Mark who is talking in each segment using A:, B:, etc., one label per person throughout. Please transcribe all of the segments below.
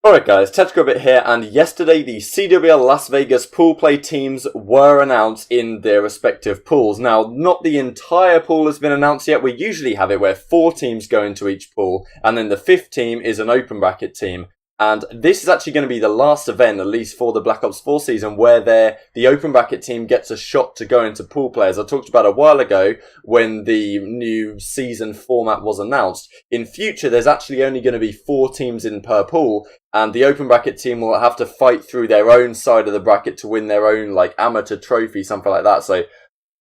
A: Alright guys, TechGribbit here, and yesterday the CWL Las Vegas pool play teams were announced in their respective pools. Now, not the entire pool has been announced yet. We usually have it where 4 teams go into each pool, and then the 5th team is an open bracket team. And this is actually going to be the last event, at least for the Black Ops 4 season, where the open bracket team gets a shot to go into pool players. I talked about a while ago when the new season format was announced. In future, there's actually only going to be 4 teams in per pool, and the open bracket team will have to fight through their own side of the bracket to win their own, like, amateur trophy, something like that. So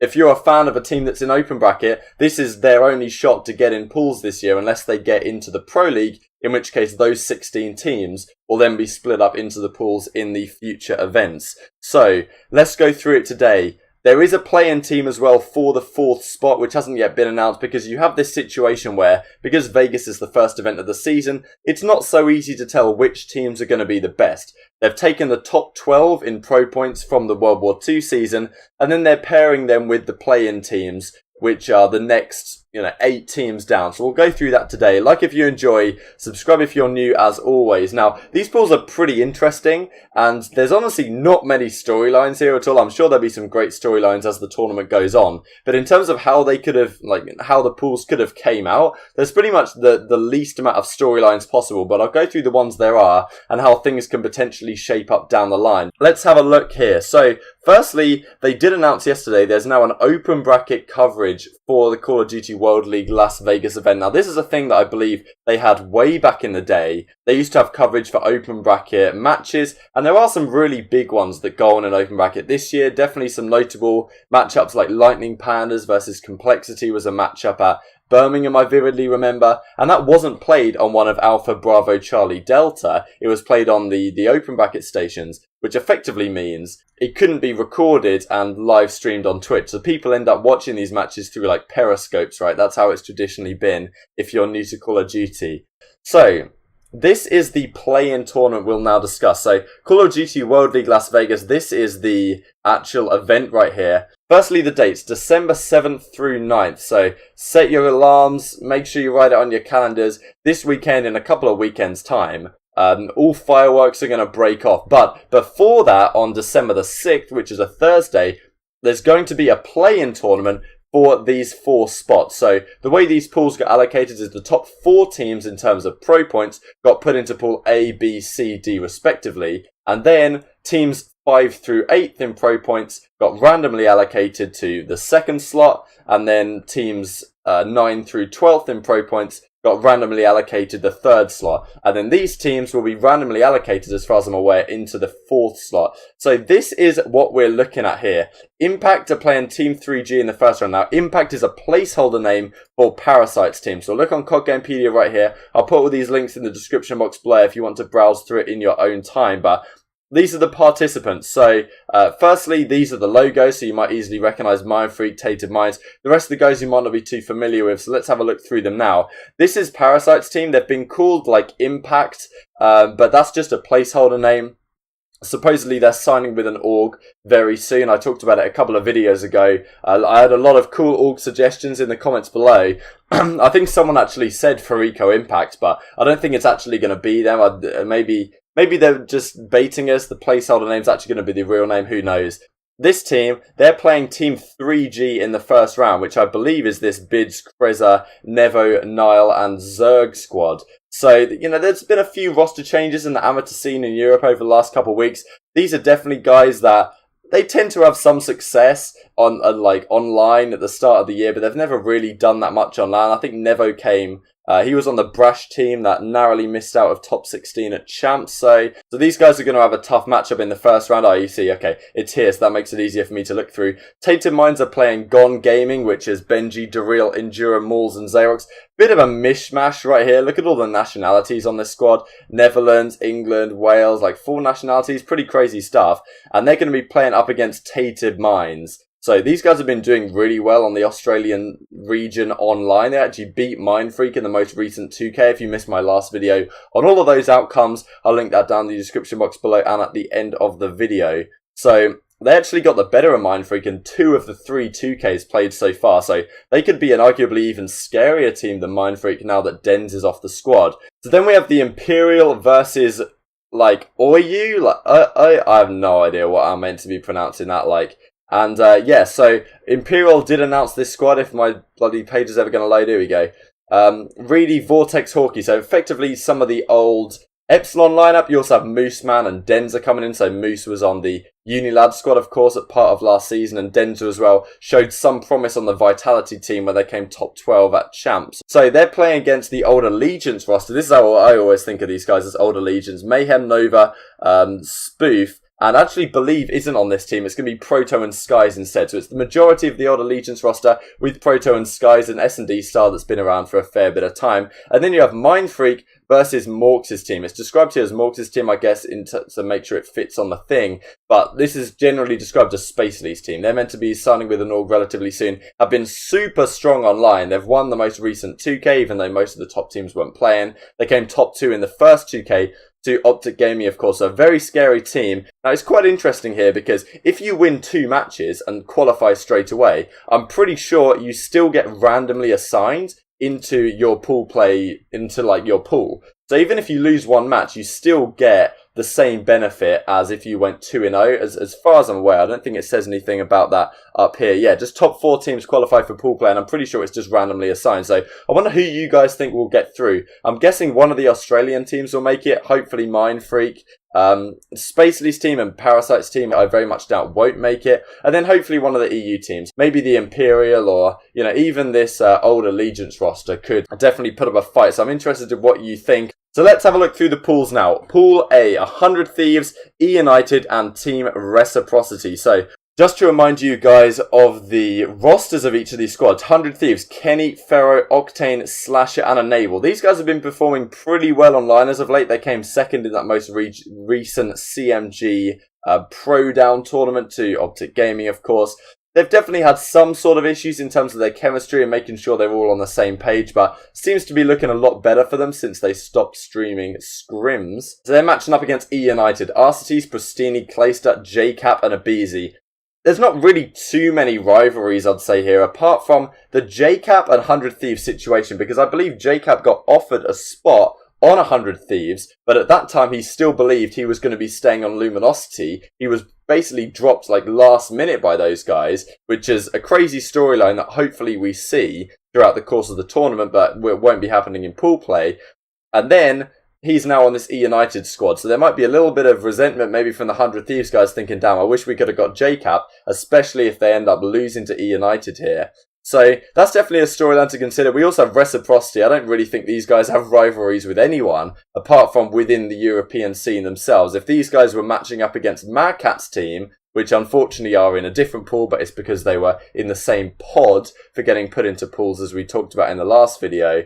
A: if you're a fan of a team that's in open bracket, this is their only shot to get in pools this year, unless they get into the Pro League, in which case those 16 teams will then be split up into the pools in the future events. So, let's go through it today. There is a play-in team as well for the 4th spot, which hasn't yet been announced, because you have this situation where, because Vegas is the first event of the season, it's not so easy to tell which teams are going to be the best. They've taken the top 12 in pro points from the World War II season, and then they're pairing them with the play-in teams, which are the next, 8 teams down. So we'll go through that today. Like if you enjoy, subscribe if you're new as always. Now, these pools are pretty interesting, and there's honestly not many storylines here at all. I'm sure there'll be some great storylines as the tournament goes on. But in terms of how they could have, how the pools could have came out, there's pretty much the least amount of storylines possible. But I'll go through the ones there are, and how things can potentially shape up down the line. Let's have a look here. So, firstly, they did announce yesterday there's now an open bracket coverage for the Call of Duty World League Las Vegas event. Now, this is a thing that I believe they had way back in the day. They used to have coverage for open bracket matches, and there are some really big ones that go on in open bracket this year. Definitely some notable matchups like Lightning Pandas versus Complexity was a matchup at Birmingham, I vividly remember, and that wasn't played on one of Alpha Bravo Charlie Delta. It was played on the open bracket stations, which effectively means it couldn't be recorded and live streamed on Twitch. So people end up watching these matches through like periscopes, right? That's how it's traditionally been if you're new to Call of Duty. So, this is the play-in tournament we'll now discuss. So, Call of Duty World League Las Vegas, this is the actual event right here. Firstly, the dates, December 7th through 9th. So, set your alarms, make sure you write it on your calendars. This weekend, in a couple of weekends' time, all fireworks are going to break off. But before that, on December the 6th, which is a Thursday, there's going to be a play-in tournament for these 4 spots. So the way these pools got allocated is the top 4 teams in terms of pro points got put into pool A, B, C, D respectively. And then teams 5 through 8th in pro points got randomly allocated to the 2nd slot. And then teams 9 through 12th in pro points got randomly allocated the 3rd slot. And then these teams will be randomly allocated, as far as I'm aware, into the 4th slot. So this is what we're looking at here. Impact are playing Team 3G in the first round. Now, Impact is a placeholder name for Parasite's team. So look on COD Gamepedia right here. I'll put all these links in the description box below if you want to browse through it in your own time. But these are the participants. So, firstly, these are the logos, so you might easily recognize Mindfreak, Tainted Minds. The rest of the guys you might not be too familiar with, so let's have a look through them now. This is Parasite's team. They've been called, like, Impact, but that's just a placeholder name. Supposedly, they're signing with an org very soon. I talked about it a couple of videos ago. I had a lot of cool org suggestions in the comments below. I think someone actually said Farico Impact, but I don't think it's actually going to be them. Maybe they're just baiting us. The placeholder name's actually going to be the real name. Who knows? This team, they're playing Team 3G in the first round, which I believe is this Bids, Kreza, Nevo, Nile, and Zerg squad. So, there's been a few roster changes in the amateur scene in Europe over the last couple of weeks. These are definitely guys that they tend to have some success on online at the start of the year, but they've never really done that much online. I think Nevo came. He was on the Brash team that narrowly missed out of top 16 at Champs. So these guys are going to have a tough matchup in the first round. Oh, you see, okay, it's here, so that makes it easier for me to look through. Tainted Minds are playing Gone Gaming, which is Benji, Daryl, Endura, Mauls, and Xerox. Bit of a mishmash right here. Look at all the nationalities on this squad. Netherlands, England, Wales, like 4 nationalities. Pretty crazy stuff. And they're going to be playing up against Tainted Minds. So these guys have been doing really well on the Australian region online. They actually beat Mindfreak in the most recent 2K. If you missed my last video on all of those outcomes, I'll link that down in the description box below and at the end of the video. So they actually got the better of Mindfreak in 2 of the 3 2Ks played so far. So they could be an arguably even scarier team than Mindfreak now that Denz is off the squad. So then we have the Imperial versus like Oyu, like I have no idea what I'm meant to be pronouncing that like. And yeah, so Imperial did announce this squad. If my bloody page is ever going to load, here we go. Really Vortex Hawkeye. So effectively some of the old Epsilon lineup. You also have Mooseman and Denza coming in. So Moose was on the Unilad squad, of course, at part of last season, and Denza as well showed some promise on the Vitality team where they came top 12 at Champs. So they're playing against the old Allegiance roster. This is how I always think of these guys, as old Allegiance. Mayhem, Nova, Spoof, and I actually believe isn't on this team. It's going to be Proto and Skies instead. So it's the majority of the old Allegiance roster with Proto and Skies, an S&D star that's been around for a fair bit of time. And then you have Mind Freak versus Morks' team. It's described here as Morks' team, I guess, to make sure it fits on the thing. But this is generally described as Space Lee's team. They're meant to be signing with an org relatively soon. Have been super strong online. They've won the most recent 2K, even though most of the top teams weren't playing. They came top 2 in the first 2K. To OpTic Gaming, of course, a very scary team. Now, it's quite interesting here because if you win 2 matches and qualify straight away, I'm pretty sure you still get randomly assigned into your pool play, into like your pool. So even if you lose 1 match, you still get the same benefit as if you went 2-0. As far as I'm aware, I don't think it says anything about that up here. Yeah, just top 4 teams qualify for pool play, and I'm pretty sure it's just randomly assigned. So I wonder who you guys think will get through. I'm guessing one of the Australian teams will make it. Hopefully Mind Freak. Space Lee's team and Parasite's team, I very much doubt won't make it. And then hopefully one of the EU teams, maybe the Imperial, or, you know, even this old Allegiance roster could definitely put up a fight. So I'm interested in what you think. So let's have a look through the pools now. Pool A, 100 Thieves, E United, and Team Reciprocity. So just to remind you guys of the rosters of each of these squads. 100 Thieves, Kenny, Pharaoh, Octane, Slasher, and Enable. These guys have been performing pretty well online as of late. They came second in that most recent CMG Pro Down tournament to OpTic Gaming, of course. They've definitely had some sort of issues in terms of their chemistry and making sure they're all on the same page, but seems to be looking a lot better for them since they stopped streaming scrims. So they're matching up against E United, Arcetes, Pristini, Clayster, JCap, and Abizi. There's not really too many rivalries, I'd say, here, apart from the JCap and 100 Thieves situation, because I believe JCap got offered a spot on 100 Thieves, but at that time he still believed he was going to be staying on Luminosity. He was basically dropped like last minute by those guys, which is a crazy storyline that hopefully we see throughout the course of the tournament, but it won't be happening in pool play. And then he's now on this E United squad, so there might be a little bit of resentment maybe from the 100 Thieves guys thinking, damn, I wish we could have got JCap, especially if they end up losing to E United here. So that's definitely a storyline to consider. We also have Reciprocity. I don't really think these guys have rivalries with anyone apart from within the European scene themselves. If these guys were matching up against Mad Cat's team, which unfortunately are in a different pool, but it's because they were in the same pod for getting put into pools as we talked about in the last video,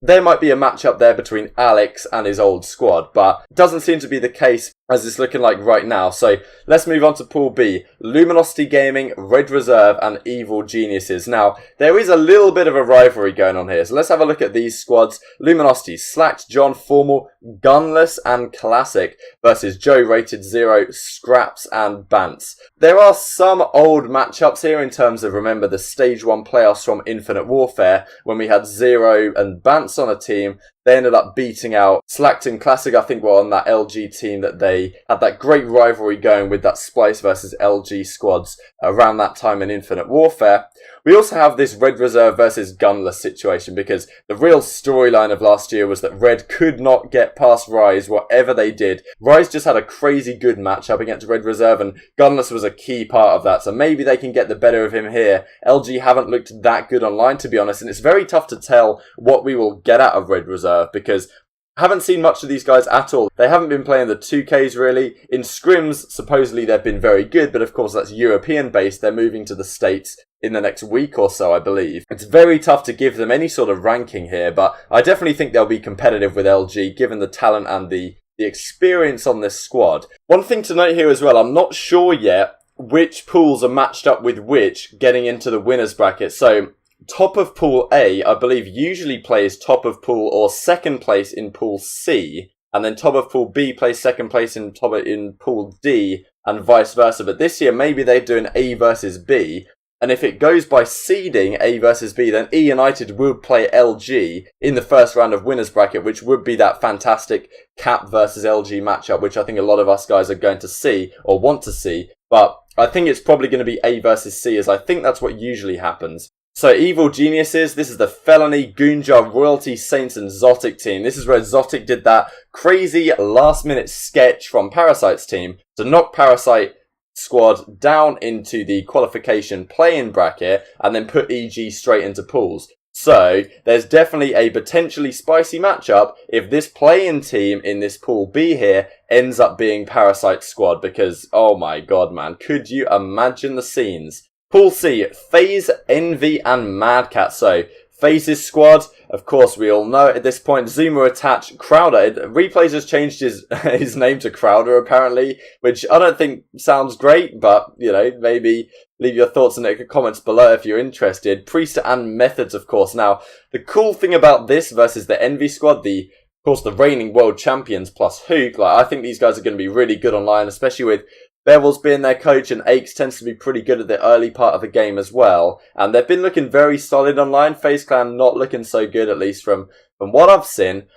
A: there might be a matchup there between Alex and his old squad, but it doesn't seem to be the case as it's looking like right now. So let's move on to Pool B. Luminosity Gaming, Red Reserve, and Evil Geniuses. Now, there is a little bit of a rivalry going on here, so let's have a look at these squads. Luminosity, Slacked, John, Formal, Gunless, and Classic versus Joe, Rated Zero, Scraps, and Bants. There are some old matchups here in terms of, remember, the Stage 1 playoffs from Infinite Warfare when we had Zero and Bants on a team. They ended up beating out Slacked and Classic, I think, were on that LG team that they had that great rivalry going with that Splyce versus LG squads around that time in Infinite Warfare. We also have this Red Reserve versus Gunless situation because the real storyline of last year was that Red could not get past Rise, whatever they did. Rise just had a crazy good matchup against Red Reserve, and Gunless was a key part of that, so maybe they can get the better of him here. LG haven't looked that good online, to be honest, and it's very tough to tell what we will get out of Red Reserve because I haven't seen much of these guys at all. They haven't been playing the 2Ks really. In scrims, supposedly they've been very good, but of course that's European based. They're moving to the States in the next week or so, I believe. It's very tough to give them any sort of ranking here, but I definitely think they'll be competitive with LG given the talent and the experience on this squad. One thing to note here as well, I'm not sure yet which pools are matched up with which getting into the winners bracket. So top of Pool A, I believe, usually plays top of pool or second place in Pool C, and then top of Pool B plays second place in Pool D, and vice versa. But this year, maybe they're doing A versus B. And if it goes by seeding A versus B, then E United would play LG in the first round of winners bracket, which would be that fantastic Cap versus LG matchup, which I think a lot of us guys are going to see or want to see. But I think it's probably going to be A versus C, as I think that's what usually happens. So Evil Geniuses, this is the Felony, Goonjar, Royalty, Saints and Zotic team. This is where Zotic did that crazy last minute sketch from Parasite's team to knock Parasite squad down into the qualification play-in bracket and then put EG straight into pools. So there's definitely a potentially spicy matchup if this play-in team in this pool B here ends up being Parasite's squad, because oh my god man, could you imagine the scenes? Pool C, FaZe, Envy and Mad Cat. So FaZe's squad, of course we all know at this point, Zuma attached Crowder. Replays has changed his name to Crowder apparently, which I don't think sounds great, but you know, maybe leave your thoughts in the comments below if you're interested. Priester and Methods, of course. Now, the cool thing about this versus the Envy squad, of course the reigning world champions plus Hook, like I think these guys are going to be really good online, especially with Bevel's being their coach, and Aches tends to be pretty good at the early part of the game as well. And they've been looking very solid online. FaZe Clan not looking so good, at least from what I've seen.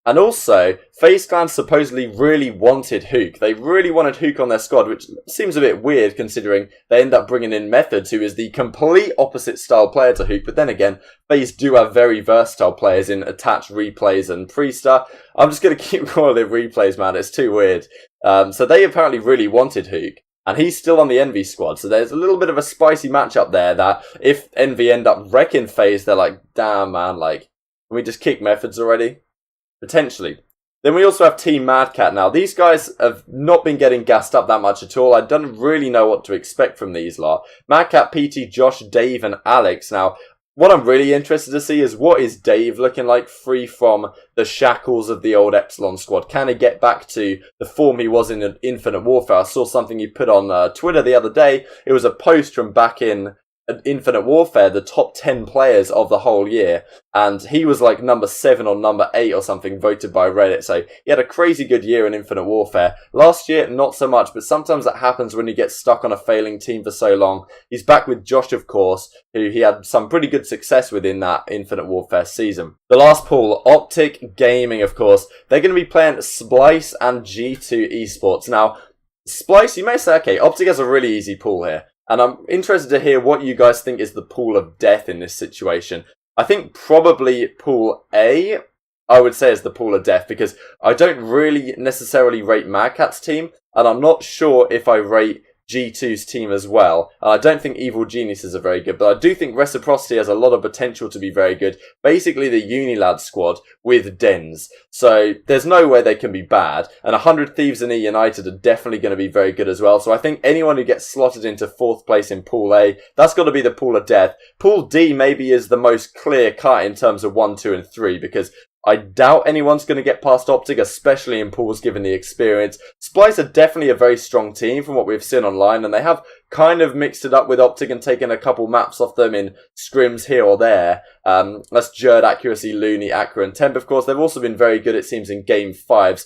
A: And also, FaZe Clan supposedly really wanted Hook. They really wanted Hook on their squad, which seems a bit weird considering they end up bringing in Methods, who is the complete opposite style player to Hook. But then again, FaZe do have very versatile players in Attach, Replays and Priester. I'm just going to keep calling it Replays, man. It's too weird. So they apparently really wanted Hook. And he's still on the Envy squad. So there's a little bit of a spicy matchup there that if Envy end up wrecking FaZe, they're like, damn, man, like, can we just kick Methods already? Potentially. Then we also have Team Mad Cat. Now, these guys have not been getting gassed up that much at all. I don't really know what to expect from these lot. Mad Cat, PT, Josh, Dave, and Alex. Now, what I'm really interested to see is what is Dave looking like free from the shackles of the old Epsilon squad. Can he get back to the form he was in Infinite Warfare? I saw something he put on Twitter the other day. It was a post from back in Infinite Warfare, the top 10 players of the whole year, and he was like number 7 or number 8 or something voted by Reddit. So he had a crazy good year in Infinite Warfare. Last year, not so much, but sometimes that happens when you get stuck on a failing team for so long. He's back with Josh, of course, who he had some pretty good success with in that Infinite Warfare season. The last pool, OpTic Gaming, of course. They're going to be playing Splyce and G2 Esports. Now, Splyce, you may say, okay, OpTic has a really easy pool here. And I'm interested to hear what you guys think is the pool of death in this situation. I think probably pool A, I would say, is the pool of death, because I don't really necessarily rate Mad Cat's team, and I'm not sure if I rate G2's team as well. I don't think Evil Geniuses are very good, but I do think Reciprocity has a lot of potential to be very good. Basically the Unilad squad with Dens. So there's no way they can be bad. And 100 Thieves and E United are definitely going to be very good as well. So I think anyone who gets slotted into 4th place in Pool A, that's got to be the pool of death. Pool D maybe is the most clear cut in terms of 1, 2 and 3, because I doubt anyone's going to get past OpTic, especially in pools given the experience. Splyce are definitely a very strong team from what we've seen online, and they have kind of mixed it up with OpTic and taken a couple maps off them in scrims here or there. That's Jerd, Accuracy, Looney, Accra and Temp, of course. They've also been very good, it seems, in Game 5s.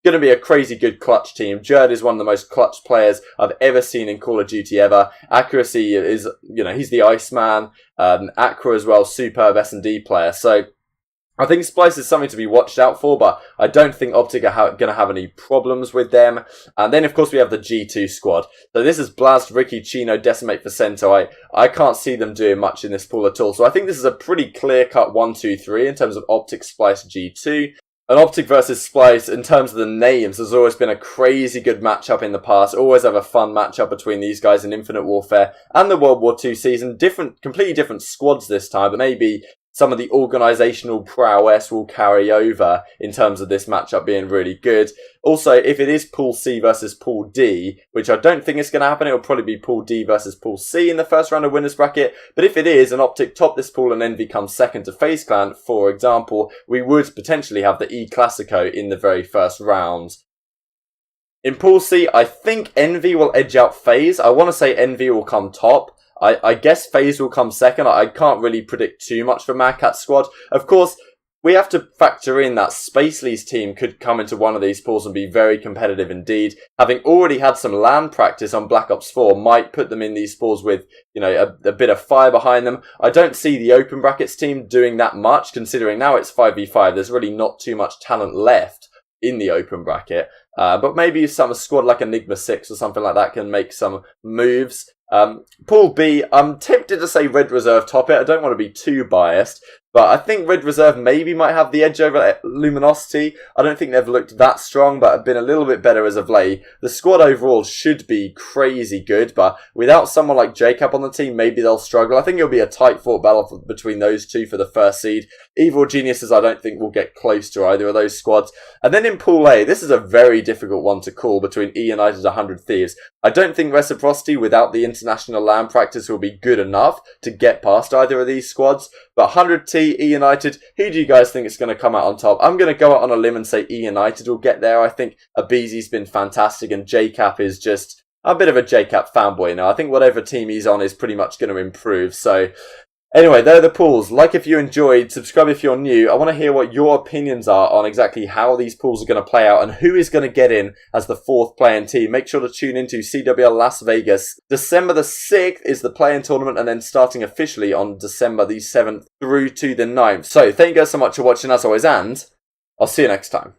A: Going to be a crazy good clutch team. Jerd is one of the most clutch players I've ever seen in Call of Duty ever. Accuracy is, you know, he's the Iceman. Accra as well, superb S&D player. So I think Splyce is something to be watched out for, but I don't think OpTic are going to have any problems with them. And then, of course, we have the G2 squad. So this is Blast, Ricky, Chino, Decimate, Vicento. I can't see them doing much in this pool at all. So I think this is a pretty clear-cut 1, 2, 3 in terms of OpTic, Splyce, G2. And OpTic versus Splyce, in terms of the names, there's always been a crazy good matchup in the past. Always have a fun matchup between these guys in Infinite Warfare and the World War II season. Completely different squads this time, but maybe some of the organisational prowess will carry over in terms of this matchup being really good. Also, if it is Pool C versus Pool D, which I don't think is going to happen, it will probably be Pool D versus Pool C in the first round of winners bracket. But if it is, and OpTic top this pool and Envy comes second to FaZe Clan, for example, we would potentially have the E Classico in the very first round. In Pool C, I think Envy will edge out FaZe. I want to say Envy will come top. I guess FaZe will come second. I can't really predict too much for Mad Cat's squad. Of course, we have to factor in that Splyce's team could come into one of these pools and be very competitive indeed. Having already had some land practice on Black Ops 4 might put them in these pools with, you know, a bit of fire behind them. I don't see the Open Brackets team doing that much, considering now it's 5v5. There's really not too much talent left in the Open Bracket. But maybe some squad like Enigma 6 or something like that can make some moves. Pool B, I'm tempted to say Red Reserve top it. I don't want to be too biased, but I think Red Reserve maybe might have the edge over Luminosity. I don't think they've looked that strong, but have been a little bit better as of late. The squad overall should be crazy good, but without someone like Jacob on the team, maybe they'll struggle. I think it'll be a tight-fought battle between those two for the first seed. Evil Geniuses, I don't think will get close to either of those squads. And then in Pool A, this is a very difficult one to call between E United and 100 Thieves. I don't think Reciprocity without the international land practice will be good enough to get past either of these squads. But 100T, E United, who do you guys think is going to come out on top? I'm going to go out on a limb and say E United will get there. I think Abizi's been fantastic and JCap is just a bit of a JCap fanboy now. I think whatever team he's on is pretty much going to improve. So anyway, there are the pools. Like if you enjoyed, subscribe if you're new. I want to hear what your opinions are on exactly how these pools are going to play out and who is going to get in as the 4th playing team. Make sure to tune into CWL Las Vegas. December the 6th is the play-in tournament, and then starting officially on December the 7th through to the 9th. So thank you guys so much for watching as always, and I'll see you next time.